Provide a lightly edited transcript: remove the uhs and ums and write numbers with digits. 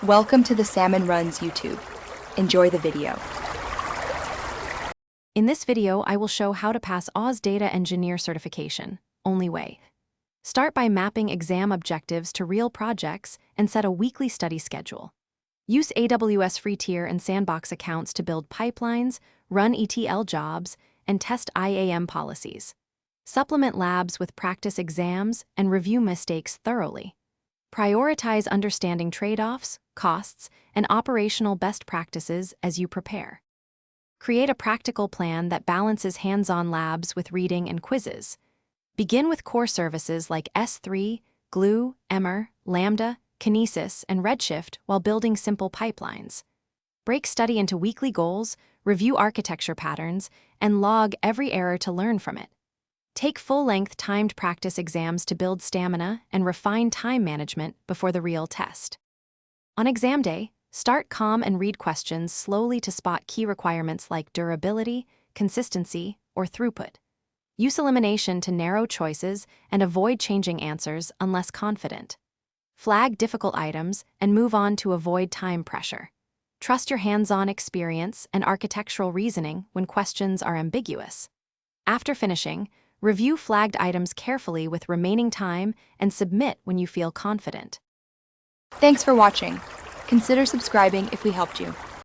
Welcome to the Salmon Runs YouTube. Enjoy the video. In this video, I will show how to pass Oz Data Engineer certification, only way. Start by mapping exam objectives to real projects and set a weekly study schedule. Use AWS free tier and sandbox accounts to build pipelines, run ETL jobs, and test IAM policies. Supplement labs with practice exams and review mistakes thoroughly. Prioritize understanding trade-offs, costs, and operational best practices as you prepare. Create a practical plan that balances hands-on labs with reading and quizzes. Begin with core services like S3, Glue, Emmer, Lambda, Kinesis, and Redshift while building simple pipelines. Break study into weekly goals, review architecture patterns, and log every error to learn from it. Take full-length timed practice exams to build stamina and refine time management before the real test. On exam day, start calm and read questions slowly to spot key requirements like durability, consistency, or throughput. Use elimination to narrow choices and avoid changing answers unless confident. Flag difficult items and move on to avoid time pressure. Trust your hands-on experience and architectural reasoning when questions are ambiguous. After finishing, review flagged items carefully with remaining time and submit when you feel confident. Thanks for watching. Consider subscribing if we helped you.